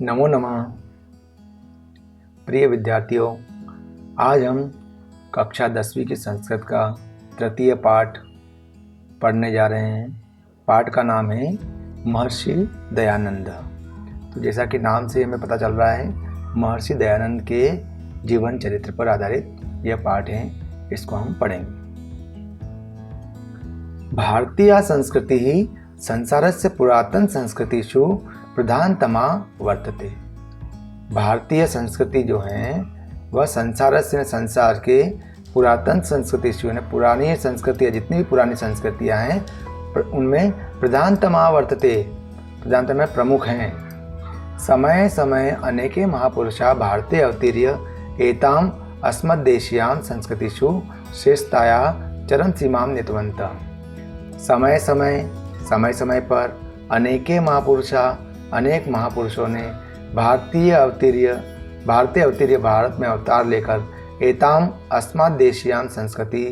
नमो नमः। प्रिय विद्यार्थियों, आज हम कक्षा 10वीं की संस्कृत का तृतीय पाठ पढ़ने जा रहे हैं। पाठ का नाम है महर्षि दयानंद। तो जैसा कि नाम से हमें पता चल रहा है, महर्षि दयानंद के जीवन चरित्र पर आधारित यह पाठ है। इसको हम पढ़ेंगे। भारतीय संस्कृति ही संसारस्य पुरातन संस्कृतिषु प्रधानतमा वर्तते। भारतीय संस्कृति जो है वह संसार के पुरातन संस्कृतिषु, पुरानी संस्कृतियाँ, जितनी भी पुरानी संस्कृतियाँ हैं उनमें प्रधानतमा वर्तते, प्रधानतम में प्रमुख हैं। समय समय अनेके महापुरुषा भारतीय अवतीर्य एताम अस्मद्देशीयां संस्कृतिषु श्रेष्ठताया चरम सीमां नीतवन्तः। समय समय पर अनेके महापुरुषा, अनेक महापुरुषों ने भारतीय अवतीर्य भारत में अवतार लेकर एताम अस्मद्देशीयां संस्कृति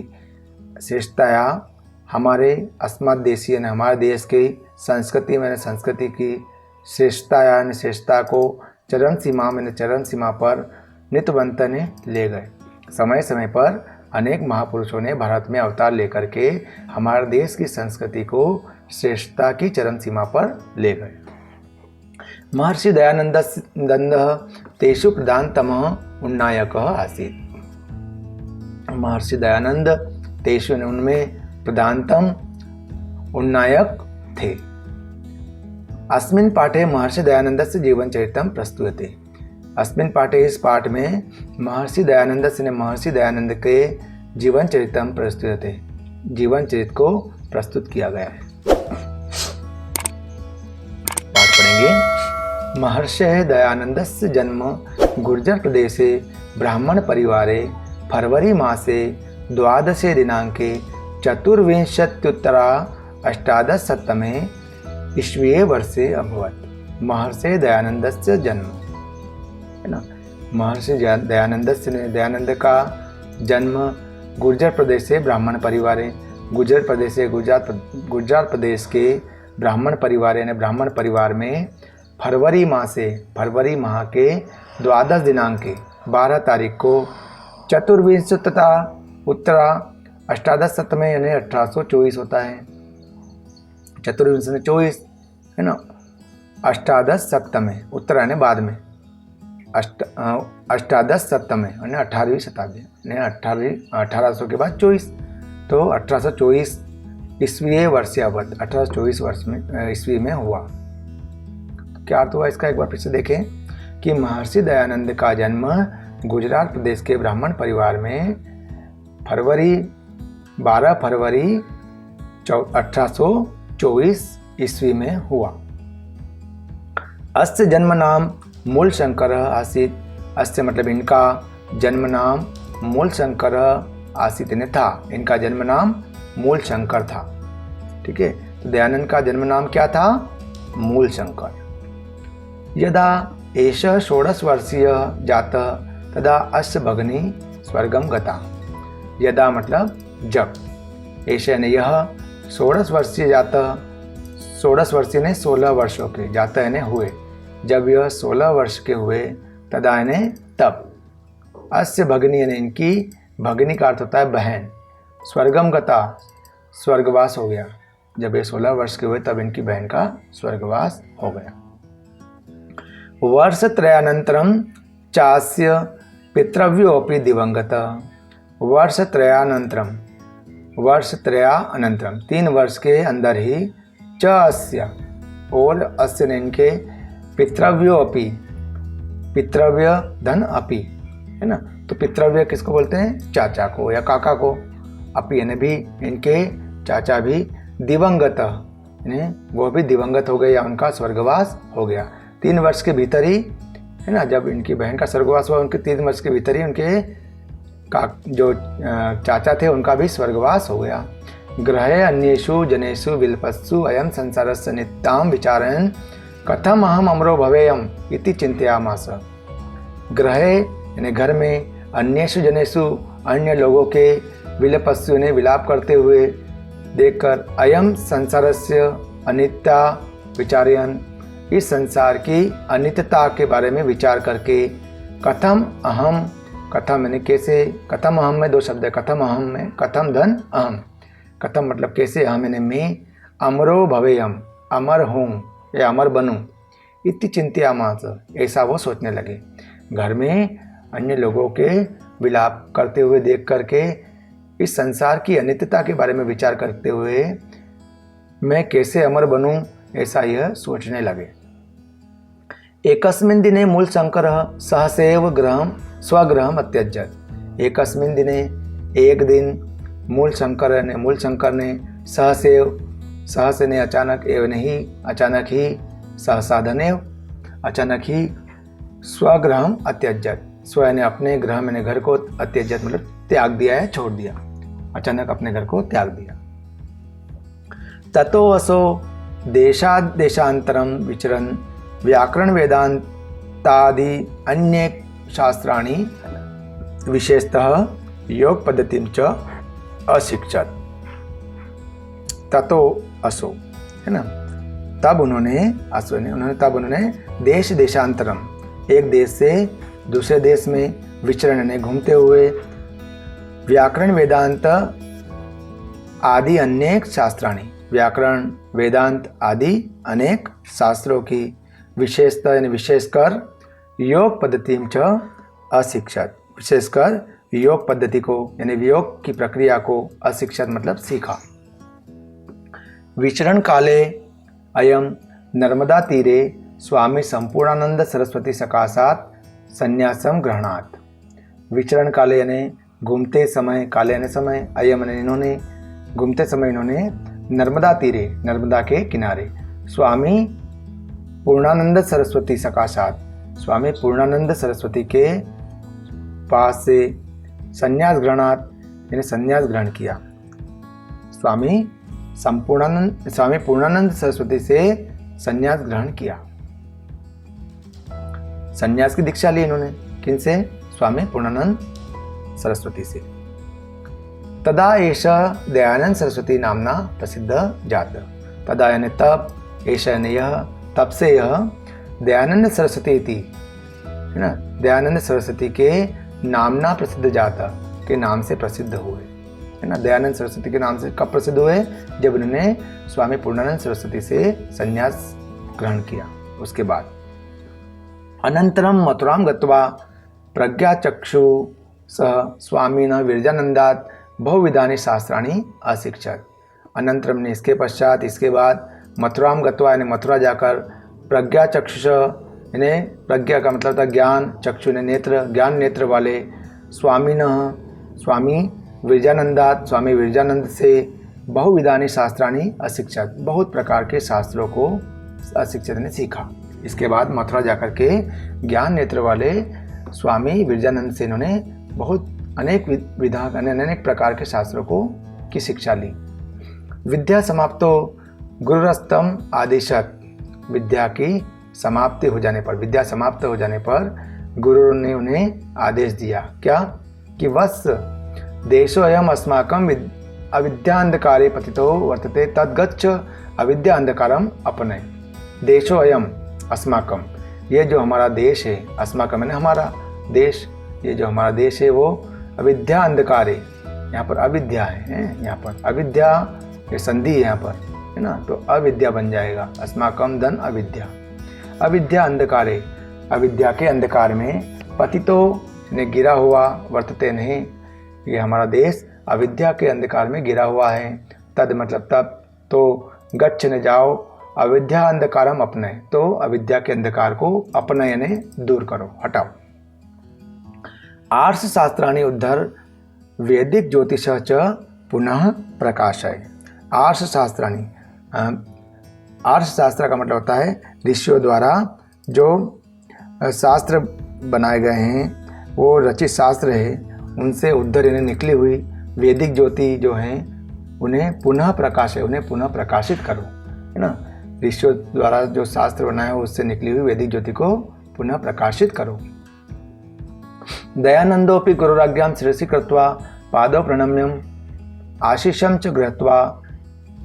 श्रेष्ठताया, हमारे अस्मद्देशीय ने हमारे देश की संस्कृति मैंने संस्कृति की श्रेष्ठताया श्रेष्ठता को चरम सीमा पर नीतवंत ने ले गए। समय समय पर अनेक महापुरुषों ने भारत में अवतार लेकर के हमारे देश की संस्कृति को श्रेष्ठता की चरम सीमा पर ले गए। महर्षि दयानंद तेषु प्रधानतमः उन्नायकः आसीत्। महर्षि दयानंद तेषु उनमें प्रधानतम उन्नायक थे। अस्मिन् पाठे महर्षि दयानन्दस्य जीवनचरितं प्रस्तुयते। अस्मिन् पाठे, इस पाठ में महर्षि दयानंद के जीवन चरित्रम प्रस्तुयते, जीवन चरित्र को प्रस्तुत किया गया है। पाठ पढ़ेंगे। महर्षेः दयानन्दस्य जन्म गुर्जर प्रदेशे ब्राह्मण परिवारे फरवरी मासे 12 दिनांके चतुर्विंशत्युत्तरा अष्टादशशततमे ईस्वीये वर्षे अभवत्। महर्षेः दयानन्दस्य जन्म है ना। महर्षि दयानंद का जन्म गुर्जर प्रदेश से ब्राह्मण परिवार, गुजरात प्रदेश के ब्राह्मण परिवार यानी ब्राह्मण परिवार में फरवरी माह के 12 दिनांक 12 तारीख को चतुर्विंशता उत्तरा अष्टादशशतमे यानी 1824 होता है। चतुर्विंश 24 है ना, अष्टादशशतमे उत्तरा यानी बाद में, अष्टादशशतमे यानी 18वीं शताब्दी यानी 1800 के बाद 24, तो 1824 ईस्वी वर्ष अवध 1824 वर्ष में ईस्वी में हुआ। तो क्या अर्थ हुआ इसका, एक बार फिर से देखें कि महर्षि दयानंद का जन्म गुजरात प्रदेश के ब्राह्मण परिवार में 12 फरवरी 1824 ईस्वी में हुआ। अस्य जन्म नाम मूल शंकर आसीत। अस्य मतलब इनका जन्म नाम मूल शंकर आसीत ने था। इनका जन्म नाम मूल शंकर था। ठीक है, तो दयानंद का जन्म नाम क्या था? मूल शंकर। यदा एष 16 वर्षीय जातः तदा अस्य भगिनी स्वर्गम गता। यदा मतलब जब, एष ने यह 16 वर्षीय जातः, 16 वर्षीय ने 16 वर्षों के, जातः यानी हुए, जब यह 16 वर्ष के हुए, तदा यानी तब, अस्य भगिनी यानी इनकी, भगिनी का अर्थ होता है बहन, स्वर्गम गता स्वर्गवास हो गया। जब ये 16 वर्ष के हुए तब इनकी बहन का स्वर्गवास हो गया। वर्षत्रयानन्तरं चास्य पितृव्योऽपि दिवंगतः। वर्षत्रयानन्तरं 3 वर्ष के अंदर ही च अस्य, और अस्य ने इनके, पितृव्योऽपि, पितृव्य धन अपि है ना, तो पितृव्य किसको बोलते हैं? चाचा को या काका को। अपि यानी भी, इनके चाचा भी दिवंगत यानी वो भी दिवंगत हो गए या उनका स्वर्गवास हो गया। 3 वर्ष के भीतर ही है ना, जब इनकी बहन का स्वर्गवास हुआ, उनके 3 वर्ष के भीतर ही उनके जो चाचा थे उनका भी स्वर्गवास हो गया। गृहे अन्येषु जनेषु विल्पस्सु अयं संसारस्य नित्यां विचारयन् कथम अहम अमरो भवेयम इति चिंतयामास। गृहे यानी घर में, अन्येषु जनेषु अन्य लोगों के, विलपस्सु ने विलाप करते हुए देखकर, अयम संसारस्य अनित्या विचारयन इस संसार की अनित्यता के बारे में विचार करके कथम अहम, कथम यानी कैसे, कथम अहम में दो शब्द है, कथम अहम में कथम धन अहम, कथम मतलब कैसे, अहम यानी मैं, अमरो भवेयम अमर हूँ या अमर बनूँ, इति चिंत्यामास ऐसा वो सोचने लगे। घर में अन्य लोगों के विलाप करते हुए देख करके इस संसार की अनित्यता के बारे में विचार करते हुए मैं कैसे अमर बनूं ऐसा यह सोचने लगे। एकस्मिन् दिने मूलशंकरः सहसैव गृहं स्वगृहम् अत्यजत्। एकस्मिन् दिने एक दिन मूलशंकर ने सहसे ने अचानक, एव नहीं अचानक ही, सहसाधनेव अचानक ही, स्वगृहम् अत्यजत् स्व ने अपने ग्रह में घर को, अत्यजत मतलब त्याग दिया है, छोड़ दिया, अचानक अपने घर को त्याग दिया। ततो असो देशाद देशांतरम विचरन व्याकरण वेदांतादि अन्य शास्त्राणि विशेषतः योग पद्धतिं च अशिक्षत। ततो असो है ना, तब उन्होंने देश देशांतरम एक देश से दूसरे देश में विचरण ने घूमते हुए व्याकरण वेदांत आदि अनेक शास्त्राणी, व्याकरण वेदांत आदि अनेक शास्त्रों की विशेषता यानी विशेषकर योग पद्धति च अशिक्षत, विशेषकर योग पद्धति को यानी योग की प्रक्रिया को अशिक्षत मतलब सीखा। विचरण काले अयम नर्मदा तीरे स्वामी संपूर्णानंद सरस्वती सकाशात संन्यासम ग्रहणात्। विचरण काले यानी घूमते समय, काले यानी समय, अयम यानी इन्होंने, घूमते समय इन्होंने नर्मदा तीरे, नर्मदा के किनारे, स्वामी पूर्णानंद सरस्वती सकाशात, स्वामी पूर्णानंद सरस्वती के पास से संन्यास ग्रहणात् यानी संन्यास ग्रहण किया। स्वामी पूर्णानंद सरस्वती से संन्यास ग्रहण किया, संन्यास की दीक्षा ली इन्होंने, किनसे? स्वामी पूर्णानंद सरस्वती से। तदा एष दयानंद सरस्वती नामना प्रसिद्ध जात। तदा यानी तब, एष यानी यह, तब से यह दयानंद सरस्वती थी है ना, दयानंद सरस्वती के नामना प्रसिद्ध जाता के नाम से प्रसिद्ध हुए है ना। दयानंद सरस्वती के नाम से कब प्रसिद्ध हुए? जब उन्होंने स्वामी पूर्णानंद सरस्वती से संन्यास ग्रहण किया। उसके बाद अनंतरम मथुरां गत्वा प्रज्ञाचक्षु सह स्वामिनः विरजानंदात् बहुविधानि शास्त्राणि अशिक्षत। अनंतरम ने इसके पश्चात, इसके बाद मथुरां गत्वा यानी मथुरा जाकर, प्रज्ञाचक्षुष यानी प्रज्ञा का मतलब था ज्ञान, चक्षु ने नेत्र, ज्ञान नेत्र वाले, स्वामिनः स्वामी विरजानंदात् स्वामी विरजानंद से बहुविधानि शास्त्राणि अशिक्षत, बहुत प्रकार के शास्त्रों को अशिक्षित ने सीखा। इसके बाद मथुरा जाकर के ज्ञान नेत्र वाले स्वामी विरजानंद से इन्होंने बहुत अनेक अनेक प्रकार के शास्त्रों को की शिक्षा ली। विद्या समाप्तो गुरुरस्तम आदेशत। विद्या की समाप्ति हो जाने पर, विद्या समाप्त हो जाने पर गुरु ने उन्हें आदेश दिया, क्या? कि वत्स देशो अयम अस्माकम अविद्यांधकारे पतितो वर्तते तद्गच्छ अविद्या अंधकारम अपने। देशो अयम अस्माकम, ये जो हमारा देश है, अस्माकम यानी हमारा देश, ये जो हमारा देश है वो अविद्या अंधकारे, यहाँ पर अविद्या है, यहाँ पर अविद्या ये संधि है यहाँ पर है ना, तो अविद्या बन जाएगा, अस्माकम धन अविद्या, अविद्या अंधकारे, अविद्या के अंधकार में, पतितो ने गिरा हुआ, वर्तते नहीं, ये हमारा देश अविद्या के अंधकार में गिरा हुआ है। तद मतलब तब, तो गच्छ ने जाओ, अविद्या अंधकारम अपने, तो अविद्या के अंधकार को अपने यानी दूर करो, हटाओ। आर्ष शास्त्राणि उद्धर वैदिक ज्योतिष च पुनः प्रकाशय। आर्ष शास्त्राणि, आर्ष शास्त्र का मतलब होता है ऋषियों द्वारा जो शास्त्र बनाए गए हैं, वो रचित शास्त्र है, उनसे उद्धर यानी निकली हुई वैदिक ज्योति जो हैं उन्हें पुनः प्रकाश है, उन्हें पुनः प्रकाशित करो है ना। ऋषियों द्वारा जो शास्त्र बनाया हो उससे निकली हुई वैदिक ज्योति को पुनः प्रकाशित करो। दयानंदोपि गुरुराज्ञां शिरसि कृत्वा पादौ प्रणम्यम आशीषं च गृहीत्वा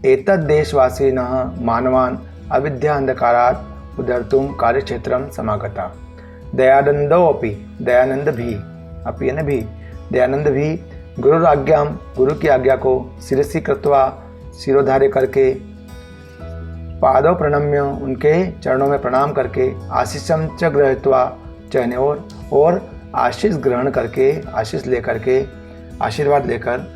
एतद्देशवासिनः मानवान् अविद्या अंधकारात् उद्धर्तुं कार्यक्षेत्रं समागता। दयानंदो अपि, दयानंद भी, अपि यानी भी, दयानंद भी गुरुराज्ञां, गुरु की आज्ञा को शिरसि कृत्वा, शिरोधार्य करके, पादौ प्रणम्य, उनके चरणों में प्रणाम करके, आशीषम च गृहीत्वा च, और आशीष ग्रहण करके, आशीष लेकर के, आशीर्वाद लेकर,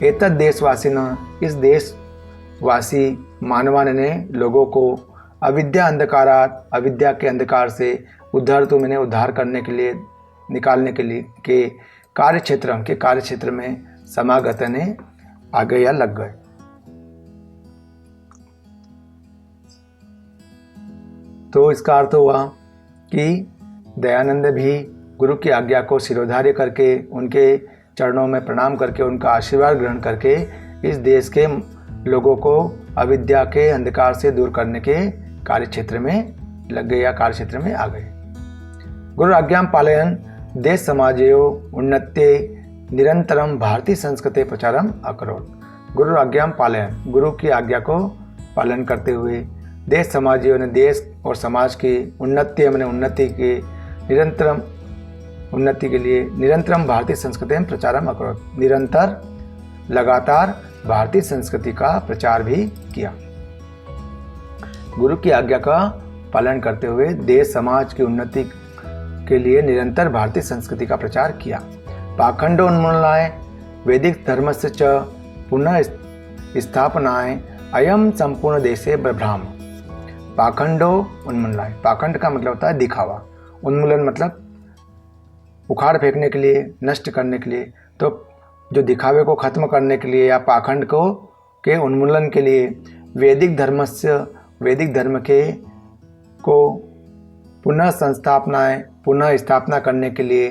एतद् देशवासिन, इस देशवासी मानवान ने, लोगों को, अविद्या अंधकारात, अविद्या के अंधकार से, उद्धर्तु, मैंने उद्धार करने के लिए, निकालने के लिए, के कार्यक्षेत्र में समागत ने आ गए या लग गए। तो इसका अर्थ हुआ कि दयानंद भी गुरु की आज्ञा को शिरोधार्य करके, उनके चरणों में प्रणाम करके, उनका आशीर्वाद ग्रहण करके, इस देश के लोगों को अविद्या के अंधकार से दूर करने के कार्यक्षेत्र में लग गए या कार्यक्षेत्र में आ गए। गुरु आज्ञां पालयन् देश समाजयो उन्नत्ये निरंतरम भारतीय संस्कृति प्रचारम अकरोत्। गुरु आज्ञां पालयन्, गुरु की आज्ञा को पालन करते हुए, देश समाजयों ने, देश और समाज की उन्नति, मैंने उन्नति के, निरंतरम उन्नति के लिए, निरंतरम भारतीय संस्कृति में प्रचारम अकरोत्, निरंतर लगातार भारतीय संस्कृति का प्रचार भी किया। गुरु की आज्ञा का पालन करते हुए देश समाज की उन्नति के लिए निरंतर भारतीय संस्कृति का प्रचार किया। पाखंडोन्मूलनाय वैदिक धर्मस्य च पुनः स्थापनाय अयम संपूर्ण देशे ब्रह्म। पाखंडो उन्मूलनाय, पाखंड का मतलब होता है दिखावा, उन्मूलन मतलब उखाड़ फेंकने के लिए, नष्ट करने के लिए। तो जो दिखावे को खत्म करने के लिए या पाखंड को के उन्मूलन के लिए वैदिक धर्मस्य, वैदिक धर्म के को पुनः स्थापना करने के लिए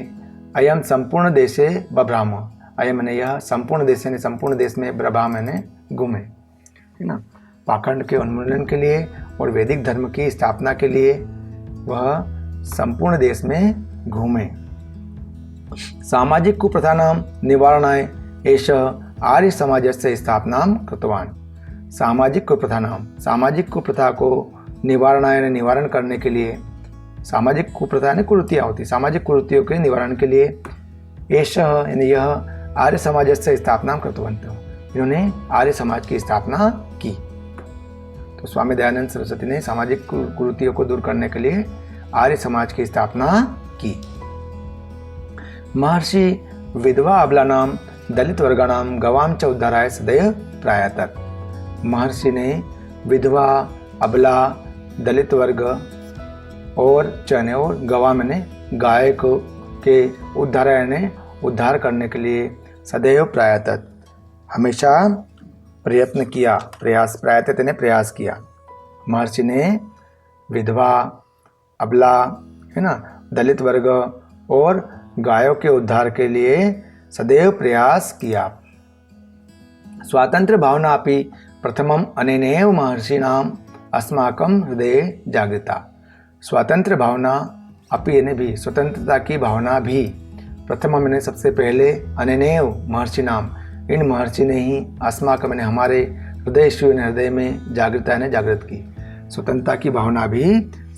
अयम संपूर्ण देशे बभ्राम, अयम ने यह संपूर्ण देश ने, संपूर्ण देश में ब्रह्म ने घूमे, है ना। पाखंड के उन्मूलन के लिए और वैदिक धर्म की स्थापना के लिए वह संपूर्ण देश में घूमे। सामाजिक कुप्रथानां निवारणाय एष आर्य समाजस्य स्थापनां कृतवान्। सामाजिक कुप्रथानां, सामाजिक कुप्रथा को निवारणाय, निवारण करने के लिए, सामाजिक कुप्रथा ने कुरीतियाँ होती, सामाजिक कुरीतियों के निवारण के लिए एष यानी यह आर्य समाजस्य स्थापनां कृतवन्तः, इन्होंने आर्य समाज की स्थापना की। तो स्वामी दयानंद सरस्वती ने सामाजिक कुरीतियों को दूर करने के लिए आर्य समाज की स्थापना की। महर्षि विधवा अबलानां दलित वर्गाणां गवां च उद्धाराय सदैव प्रयतत। महर्षि ने विधवा, अबला, दलित वर्ग और चने और गवा मैंने गाय को के उद्धाराय ने उद्धार करने के लिए सदैव प्रयतत, हमेशा प्रयत्न किया, प्रयास, प्रयतत ने प्रयास किया। महर्षि ने विधवा, अबला, है ना, दलित वर्ग और गायों के उद्धार के लिए सदैव प्रयास किया। स्वातंत्र्य भावना अपि प्रथमम अनेनैव महर्षिणाम अस्माकं हृदये जागृता। स्वातंत्र्य भावना अपि यानी भी, स्वतंत्रता की भावना भी, प्रथमम मैंने सबसे पहले, अनेनैव महर्षिणाम, इन महर्षि ने ही, अस्माकं मैंने हमारे, हृदय में जागृता ने जागृत की। स्वतंत्रता की भावना भी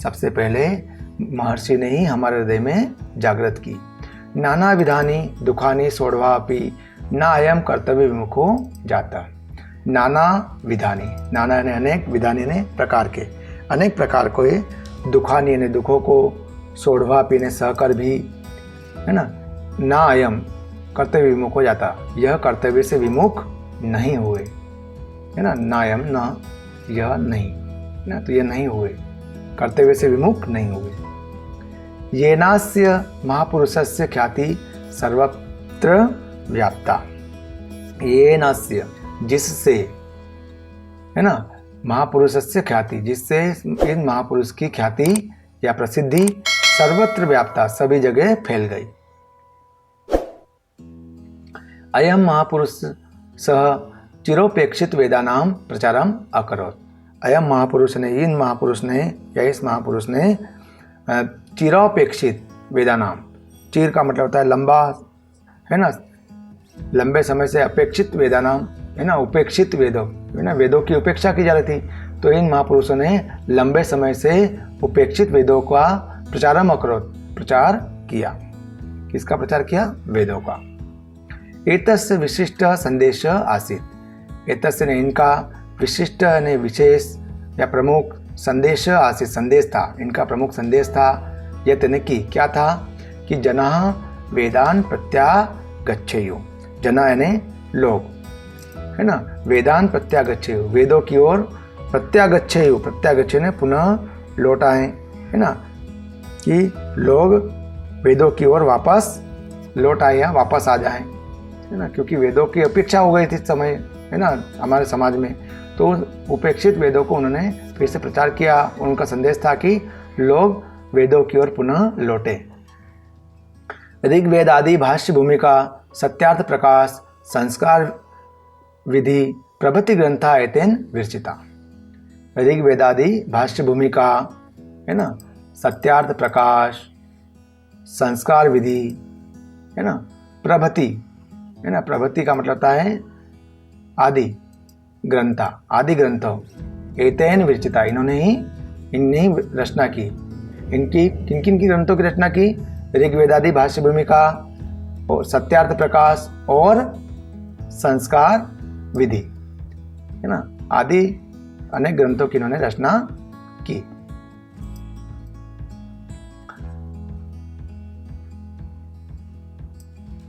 सबसे पहले महर्षि ने ही हमारे हृदय में जागृत की। नाना विधानी दुखानी सोढ़वा अपि न अयम कर्तव्य विमुखो जाता। नाना विधानी, नाना ने अनेक, विधानी ने प्रकार के, अनेक प्रकार को ये दुखानी ने दुखों को, सोढ़वा पीने सहकर भी, है ना अयम कर्तव्य विमुख हो जाता, यह कर्तव्य से विमुख नहीं हुए, है ना अयम न यह नहीं, ना तो यह नहीं हुए, कर्तव्य से विमुख नहीं हुए। येनास्य महापुरुषस्य ख्याति सर्वत्र व्याप्ता। येनास्य, जिससे, है ना, महापुरुषस्य ख्याति, जिससे इन महापुरुष की ख्याति या प्रसिद्धि सर्वत्र व्याप्ता, सभी जगह फैल गई। अयम महापुरुष सह चिरोपेक्षित वेदानाम प्रचारम अकरोत्। अयम महापुरुष ने, इन महापुरुष ने या इस महापुरुष ने चिरोपेक्षित वेदानाम, चिर का मतलब होता है लंबा, है ना, लंबे समय से अपेक्षित वेदानाम, है ना, उपेक्षित वेदों, है ना, वेदों की उपेक्षा की जा रही थी। तो इन महापुरुषों ने लंबे समय से उपेक्षित वेदों का प्रचारम अकरोत्, प्रचार किया। किसका प्रचार किया? वेदों का। एतस्य विशिष्ट संदेश आसीत्, एतस्य ने इनका, विशिष्ट ने विशेष या प्रमुख, संदेश आसीत् संदेश था, इनका प्रमुख संदेश था। यत ने कि क्या था कि जनाः वेदान प्रत्यागच्छेयुः, जना यानी लोग, है ना, वेदान प्रत्यागच्छेयुः, वेदों की ओर प्रत्यागच्छेयुः, प्रत्यागच्छेयुः ने पुनः लौट आए, है ना, कि लोग वेदों की ओर वापस लौट आए या वापस आ जाएं, है ना, क्योंकि वेदों की अपेक्षा हो गई थी इस समय, है ना, हमारे समाज में। तो उपेक्षित वेदों को उन्होंने फिर से प्रचार किया। उनका संदेश था कि लोग वेदों की ओर पुनः लौटे। ऋग्वेद आदि भाष्य भूमिका, सत्यार्थ प्रकाश, संस्कार विधि प्रभृति ग्रंथा एतेन विरचिता। ऋग्वेद आदि भाष्य भूमिका, है ना, सत्यार्थ प्रकाश, संस्कार विधि, है ना, प्रभृति, है ना, प्रभृति का मतलब होता है आदि ग्रंथा, आदि ग्रंथों, एतेन विरचिता, इन्होंने ही रचना की। इनकी किन किन की ग्रंथों की रचना की? ऋग्वेदादि भाष्य भूमिका और सत्यार्थ प्रकाश और संस्कार विधि, है ना, आदि अनेक ग्रंथों की इन्होंने रचना की।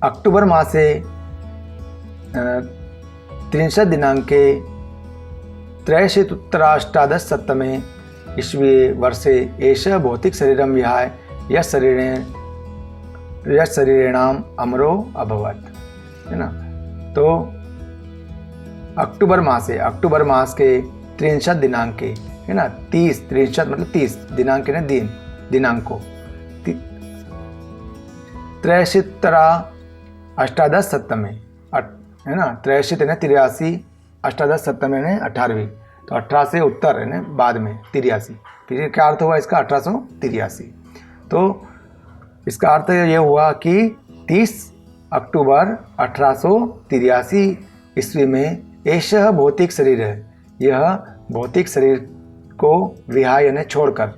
अक्टूबर मासे 30 दिनांके त्रयशीत्युत्तराष्टादशशततमे ईस्वीये वर्षे एषः भौतिक शरीरं विहाय यश शरीरेणाम अमरो अभवत्, है ना। तो अक्टूबर मास के 30 दिनांक के, है ना, 30 मतलब 30 दिनांक ने दिनांक को, त्रयशीत्तरा अष्टादशशततमे, है ना, त्रयशीत ने 83, अष्टादशशततमे ने 18वीं, तो 18 से उत्तर है ना, बाद में 83, फिर क्या अर्थ हुआ इसका? 1883। तो इसका अर्थ ये हुआ कि 30 अक्टूबर 1883 ईस्वी में एषः भौतिक शरीर है, यह भौतिक शरीर को विहाय यानी छोड़कर,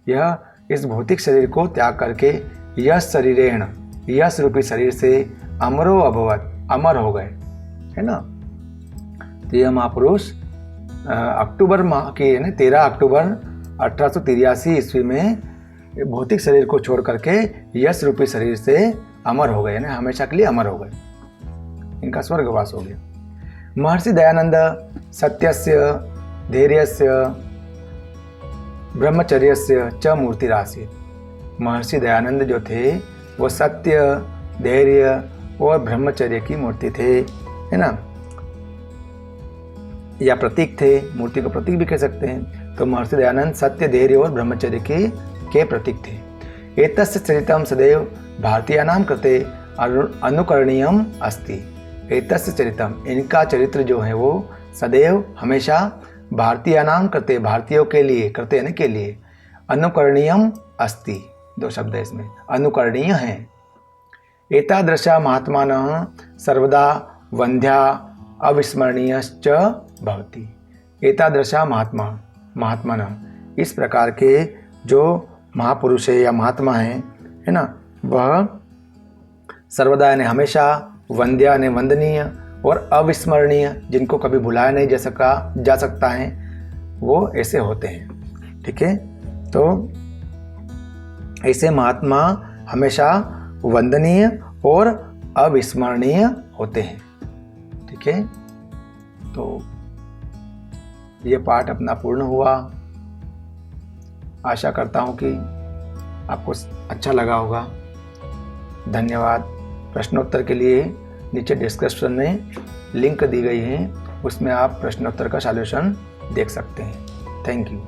यह इस भौतिक शरीर को त्याग करके यश शरीरेण, यश रूपी शरीर से अमरो अभवत, अमर हो गए, है ना। तो यह महापुरुष अक्टूबर माह के यानी 13 अक्टूबर 1883 ईस्वी में भौतिक शरीर को छोड़ करके यश रूपी शरीर से अमर हो गए, यानी हमेशा के लिए अमर हो गए, इनका स्वर्गवास हो गया। महर्षि दयानंद सत्यस्य, धैर्यस्य, ब्रह्मचर्यस्य च मूर्तिरासीत्। महर्षि दयानंद जो थे वो सत्य, धैर्य और ब्रह्मचर्य की मूर्ति थे, है ना, या प्रतीक थे, मूर्ति को प्रतीक भी कह सकते हैं। तो महर्षि दयानंद सत्य, धैर्य और ब्रह्मचर्य के प्रतीक थे। एतस्य चरितम सदैव भारतीयानां कृते अनुकरणीयम अस्ति। एतस्य चरितम, इनका चरित्र जो है वो सदैव हमेशा भारतीयानां कृते, भारतीयों के लिए, कृते यानी के लिए, अनुकरणीयम अस्ति, 2 शब्द है इसमें, अनुकरणीय है। एतादृशा महात्मानः सर्वदा वंद्या अविस्मरणीयश्च भवति। एतादृशा महात्मानः, इस प्रकार के जो महापुरुष है या महात्मा है ना, वह सर्वदा यानी हमेशा, वंद्या यानी वंदनीय, और अविस्मरणीय, जिनको कभी भुलाया नहीं जा सकता है, वो ऐसे होते हैं। ठीक है, तो ऐसे महात्मा हमेशा वंदनीय और अविस्मरणीय होते हैं। ठीक है, तो ये पाठ अपना पूर्ण हुआ। आशा करता हूँ कि आपको अच्छा लगा होगा। धन्यवाद। प्रश्नोत्तर के लिए नीचे डिस्क्रिप्शन में लिंक दी गई है, उसमें आप प्रश्नोत्तर का सॉल्यूशन देख सकते हैं। Thank you.